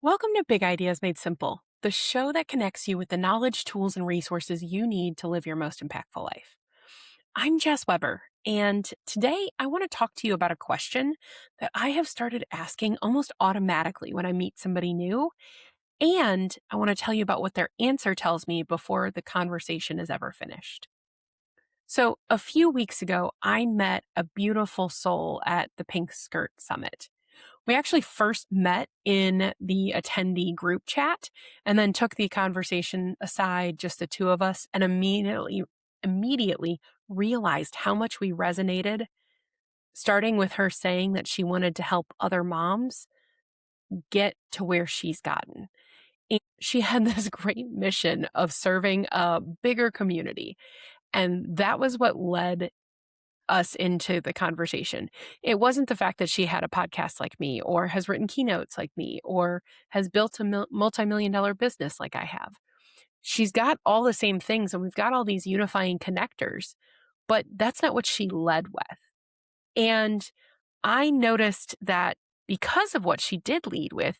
Welcome to Big Ideas Made Simple, the show that connects you with the knowledge, tools, and resources you need to live your most impactful life. I'm Jess Weber, and today I want to talk to you about a question that I have started asking almost automatically when I meet somebody new. And I want to tell you about what their answer tells me before the conversation is ever finished. So, a few weeks ago, I met a beautiful soul at the Pink Skirt Summit. We actually first met in the attendee group chat and then took the conversation aside, just the two of us, and immediately realized how much we resonated, starting with her saying that she wanted to help other moms get to where she's gotten. And she had this great mission of serving a bigger community. And that was what led us into the conversation. It wasn't the fact that she had a podcast like me, or has written keynotes like me, or has built a multi-million dollar business like I have. She's got all the same things, and we've got all these unifying connectors, but that's not what she led with. And I noticed that because of what she did lead with,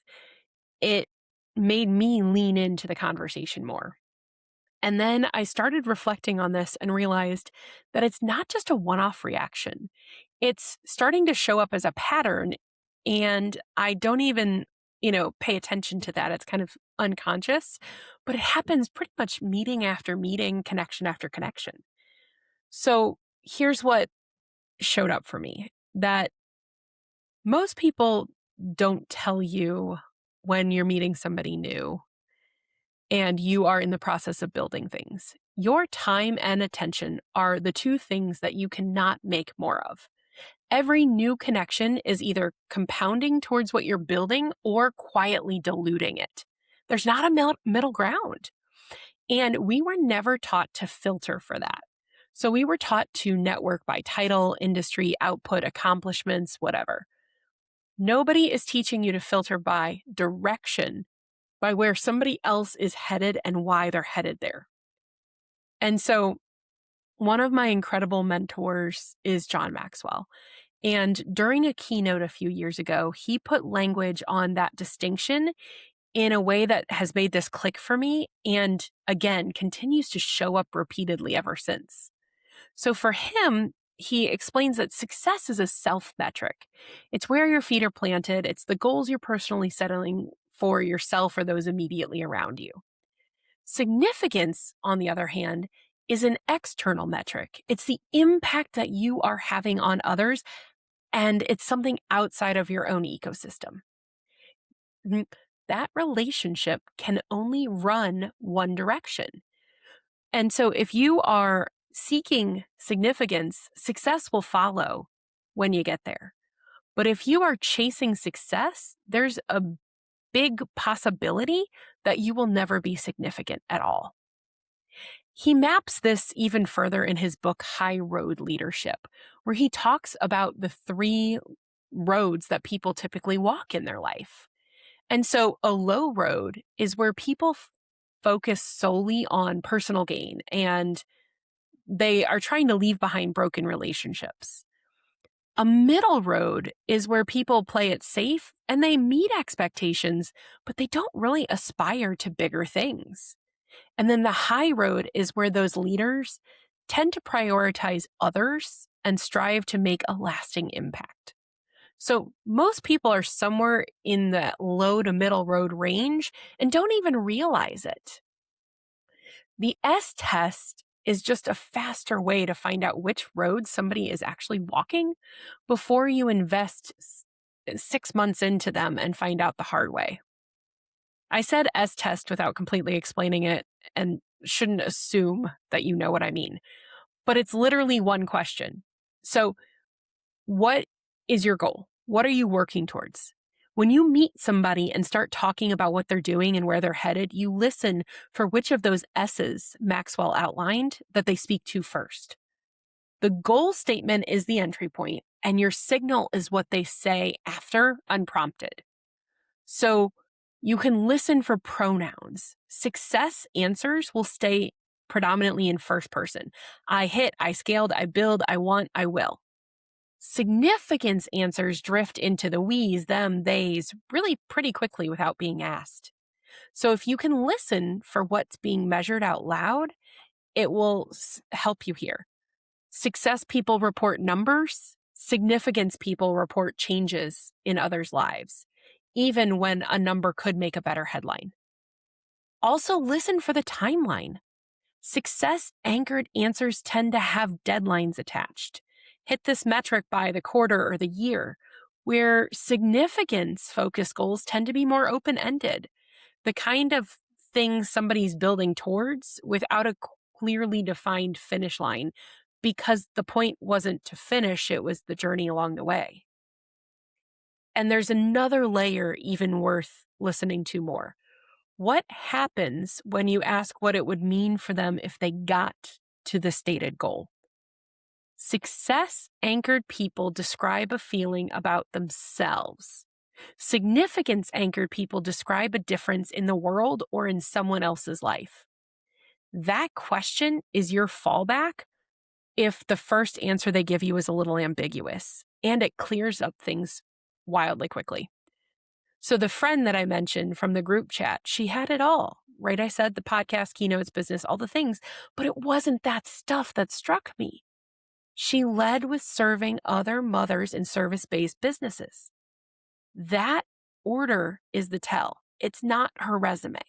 it made me lean into the conversation more. And then I started reflecting on this and realized that it's not just a one off reaction. It's starting to show up as a pattern. And I don't even, pay attention to that. It's kind of unconscious, but it happens pretty much meeting after meeting, connection after connection. So here's what showed up for me that most people don't tell you when you're meeting somebody new and you are in the process of building things. Your time and attention are the two things that you cannot make more of. Every new connection is either compounding towards what you're building or quietly diluting it. There's not a middle ground. And we were never taught to filter for that. So we were taught to network by title, industry, output, accomplishments, whatever. Nobody is teaching you to filter by direction, by where somebody else is headed and why they're headed there. And so one of my incredible mentors is John Maxwell. And during a keynote a few years ago, he put language on that distinction in a way that has made this click for me and again continues to show up repeatedly ever since. So for him, he explains that success is a self metric. It's where your feet are planted, it's the goals you're personally settling for yourself or those immediately around you. Significance, on the other hand, is an external metric. It's the impact that you are having on others, and it's something outside of your own ecosystem. That relationship can only run one direction. And so if you are seeking significance, success will follow when you get there. But if you are chasing success, there's a big possibility that you will never be significant at all. He maps this even further in his book, High Road Leadership, where he talks about the three roads that people typically walk in their life. And so a low road is where people focus solely on personal gain and they are trying to leave behind broken relationships. A middle road is where people play it safe and they meet expectations, but they don't really aspire to bigger things. And then the high road is where those leaders tend to prioritize others and strive to make a lasting impact. So most people are somewhere in the low to middle road range and don't even realize it. The S test is just a faster way to find out which road somebody is actually walking before you invest 6 months into them and find out the hard way. I said S test without completely explaining it and shouldn't assume that you know what I mean, but it's literally one question. So, what is your goal? What are you working towards? When you meet somebody and start talking about what they're doing and where they're headed, you listen for which of those S's Maxwell outlined that they speak to first. The goal statement is the entry point, and your signal is what they say after unprompted. So you can listen for pronouns. Success answers will stay predominantly in first person. I hit, I scaled, I build, I want, I will. Significance answers drift into the we's, them, they's really pretty quickly without being asked. So if you can listen for what's being measured out loud, it will help you here. Success people report numbers. Significance people report changes in others' lives, even when a number could make a better headline. Also, listen for the timeline. Success anchored answers tend to have deadlines attached. Hit this metric by the quarter or the year, where significance focused goals tend to be more open ended. The kind of thing somebody's building towards without a clearly defined finish line, because the point wasn't to finish, it was the journey along the way. And there's another layer even worth listening to more. What happens when you ask what it would mean for them if they got to the stated goal? Success anchored people describe a feeling about themselves. Significance anchored people describe a difference in the world or in someone else's life. That question is your fallback if the first answer they give you is a little ambiguous, and it clears up things wildly quickly. So the friend that I mentioned from the group chat, she had it all, right? I said the podcast, keynotes, business, all the things, but it wasn't that stuff that struck me. She led with serving other mothers in service-based businesses. That order is the tell. It's not her resume.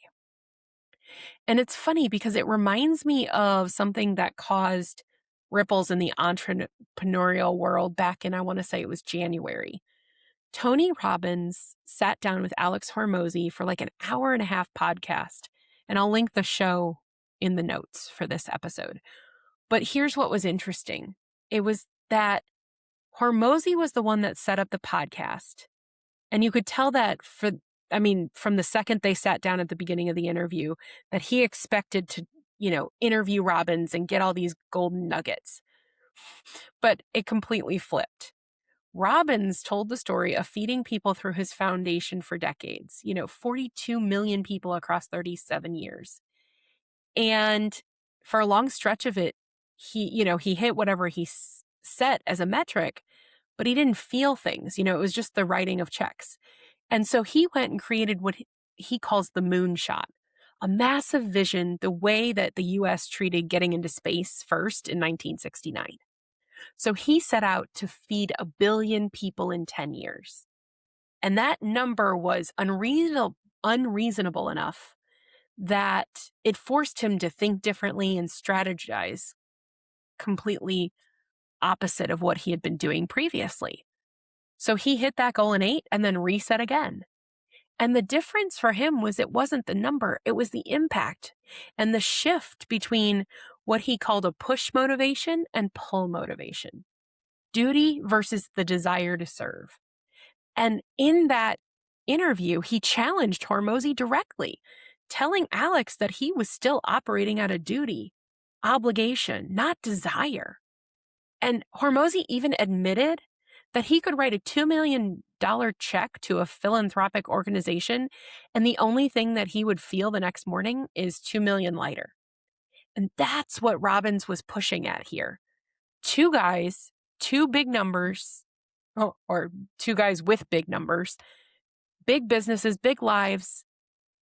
And it's funny because it reminds me of something that caused ripples in the entrepreneurial world back in, I want to say it was January. Tony Robbins sat down with Alex Hormozi for like an hour and a half podcast, and I'll link the show in the notes for this episode. But here's what was interesting. It was that Hormozi was the one that set up the podcast. And you could tell that from the second they sat down at the beginning of the interview, that he expected to, interview Robbins and get all these golden nuggets. But it completely flipped. Robbins told the story of feeding people through his foundation for decades, 42 million people across 37 years. And for a long stretch of it, he hit whatever he set as a metric, but he didn't feel things. It was just the writing of checks. And so he went and created what he calls the moonshot, a massive vision, the way that the U.S. treated getting into space first in 1969. So he set out to feed 1 billion people in 10 years. And that number was unreasonable enough that it forced him to think differently and strategize completely opposite of what he had been doing previously. So he hit that goal in 8 and then reset again. And the difference for him was it wasn't the number, it was the impact and the shift between what he called a push motivation and pull motivation. Duty versus the desire to serve. And in that interview, he challenged Hormozi directly, telling Alex that he was still operating out of duty, obligation, not desire. And Hormozi even admitted that he could write a $2 million check to a philanthropic organization, and the only thing that he would feel the next morning is $2 million lighter. And that's what Robbins was pushing at here. 2 guys, 2 big numbers, or 2 guys with big numbers, big businesses, big lives,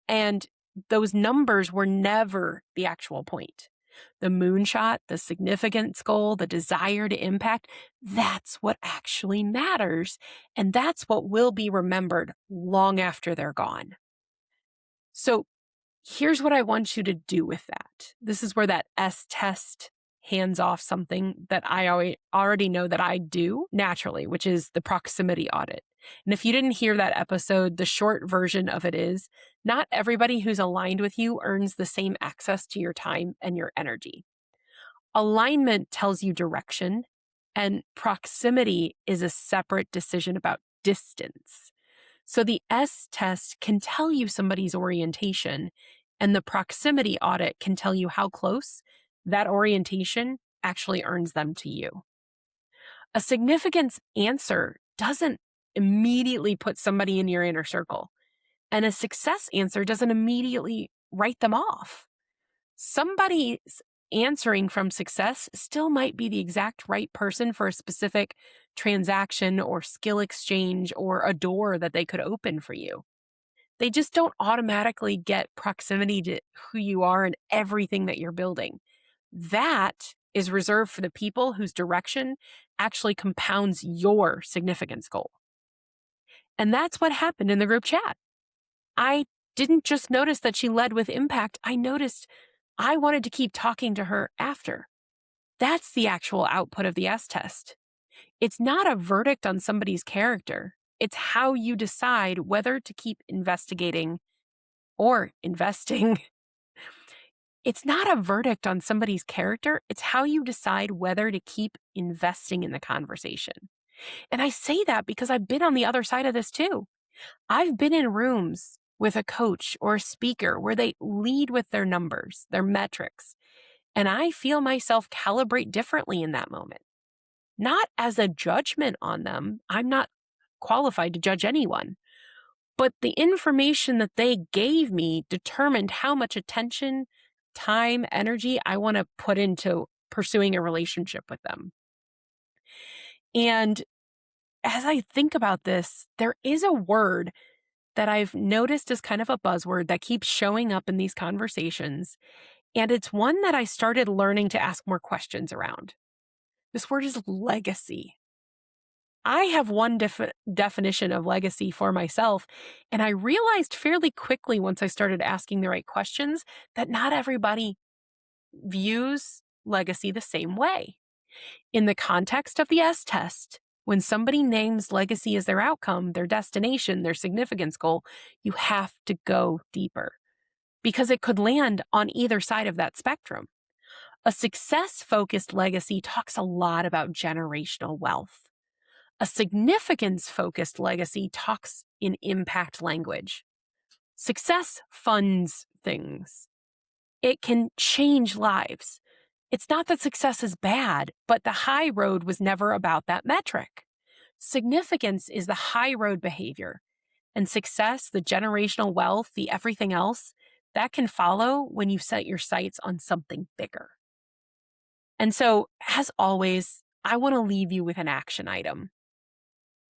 and those numbers were never the actual point. The moonshot, the significance goal, the desire to impact, that's what actually matters. And that's what will be remembered long after they're gone. So here's what I want you to do with that. This is where that S test hands off something that I already know that I do naturally, which is the proximity audit. And if you didn't hear that episode, the short version of it is not everybody who's aligned with you earns the same access to your time and your energy. Alignment tells you direction, and proximity is a separate decision about distance. So the S test can tell you somebody's orientation, and the proximity audit can tell you how close that orientation actually earns them to you. A significance answer doesn't immediately put somebody in your inner circle, and a success answer doesn't immediately write them off. Somebody's answering from success still might be the exact right person for a specific transaction or skill exchange or a door that they could open for you. They just don't automatically get proximity to who you are and everything that you're building. That is reserved for the people whose direction actually compounds your significance goal. And that's what happened in the group chat. I didn't just notice that she led with impact. I noticed I wanted to keep talking to her after. That's the actual output of the S test. It's not a verdict on somebody's character. It's how you decide whether to keep investigating or investing. It's not a verdict on somebody's character. It's how you decide whether to keep investing in the conversation. And I say that because I've been on the other side of this too. I've been in rooms with a coach or a speaker where they lead with their numbers, their metrics, and I feel myself calibrate differently in that moment. Not as a judgment on them. I'm not qualified to judge anyone. But the information that they gave me determined how much attention, time, energy I want to put into pursuing a relationship with them. And as I think about this, there is a word that I've noticed is kind of a buzzword that keeps showing up in these conversations. And it's one that I started learning to ask more questions around. This word is legacy. I have one definition of legacy for myself, and I realized fairly quickly once I started asking the right questions that not everybody views legacy the same way. In the context of the S test, when somebody names legacy as their outcome, their destination, their significance goal, you have to go deeper because it could land on either side of that spectrum. A success-focused legacy talks a lot about generational wealth. A significance-focused legacy talks in impact language. Success funds things. It can change lives. It's not that success is bad, but the high road was never about that metric. Significance is the high road behavior. And success, the generational wealth, the everything else, that can follow when you set your sights on something bigger. And so, as always, I want to leave you with an action item.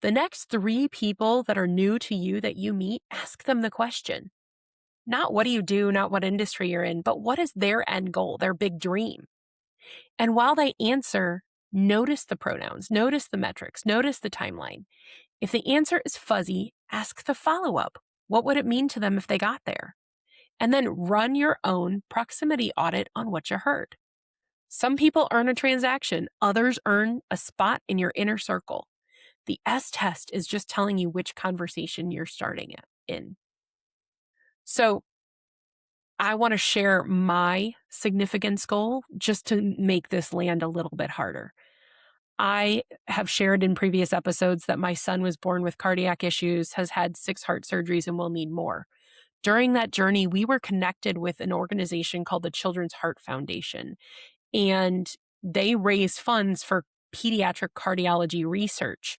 The next 3 people that are new to you that you meet, ask them the question. Not what do you do, not what industry you're in, but what is their end goal, their big dream? And while they answer, notice the pronouns, notice the metrics, notice the timeline. If the answer is fuzzy, ask the follow-up. What would it mean to them if they got there? And then run your own proximity audit on what you heard. Some people earn a transaction, others earn a spot in your inner circle. The S test is just telling you which conversation you're starting in. So I want to share my significance goal just to make this land a little bit harder. I have shared in previous episodes that my son was born with cardiac issues, has had 6 heart surgeries, and will need more. During that journey, we were connected with an organization called the Children's Heart Foundation, and they raise funds for pediatric cardiology research.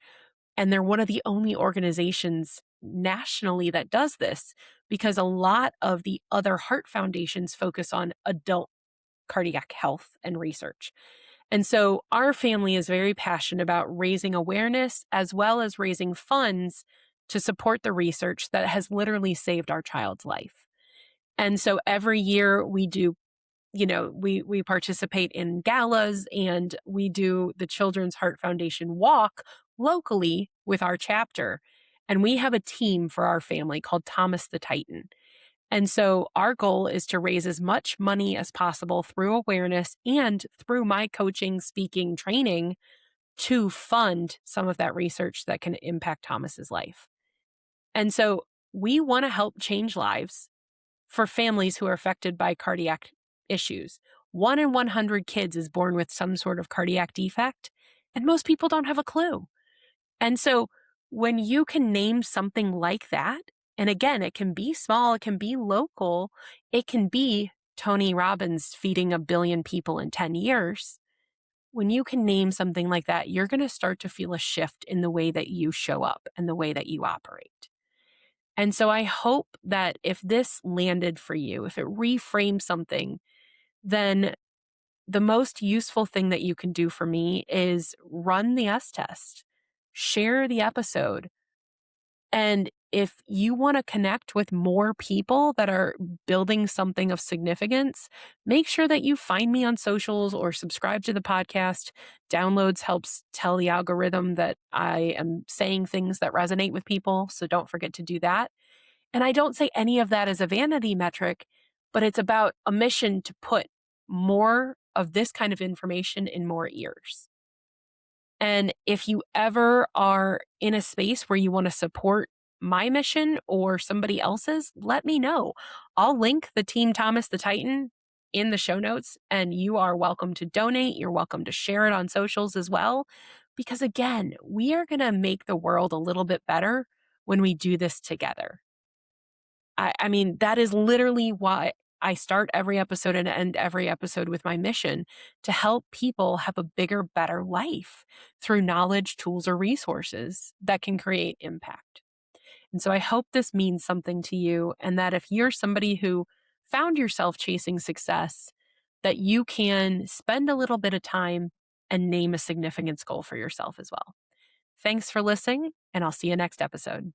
And they're one of the only organizations nationally that does this because a lot of the other heart foundations focus on adult cardiac health and research. And so our family is very passionate about raising awareness as well as raising funds to support the research that has literally saved our child's life. And so every year we do, we participate in galas and we do the Children's Heart Foundation walk locally with our chapter. And we have a team for our family called Thomas the Titan. And so our goal is to raise as much money as possible through awareness and through my coaching, speaking, training to fund some of that research that can impact Thomas's life. And so we want to help change lives for families who are affected by cardiac issues. 1 in 100 kids is born with some sort of cardiac defect, and most people don't have a clue. And so when you can name something like that, and again, it can be small, it can be local, it can be Tony Robbins feeding 1 billion people in 10 years. When you can name something like that, you're going to start to feel a shift in the way that you show up and the way that you operate. And so I hope that if this landed for you, if it reframes something, then the most useful thing that you can do for me is run the S test. share the episode. And if you want to connect with more people that are building something of significance, make sure that you find me on socials or subscribe to the podcast. Downloads helps tell the algorithm that I am saying things that resonate with people. So don't forget to do that. And I don't say any of that as a vanity metric, but it's about a mission to put more of this kind of information in more ears. And if you ever are in a space where you want to support my mission or somebody else's, let me know. I'll link the Team Thomas the Titan in the show notes, and you are welcome to donate. You're welcome to share it on socials as well. Because again, we are going to make the world a little bit better when we do this together. I mean, that is literally why I start every episode and end every episode with my mission to help people have a bigger, better life through knowledge, tools, or resources that can create impact. And so I hope this means something to you, and that if you're somebody who found yourself chasing success, that you can spend a little bit of time and name a significance goal for yourself as well. Thanks for listening, and I'll see you next episode.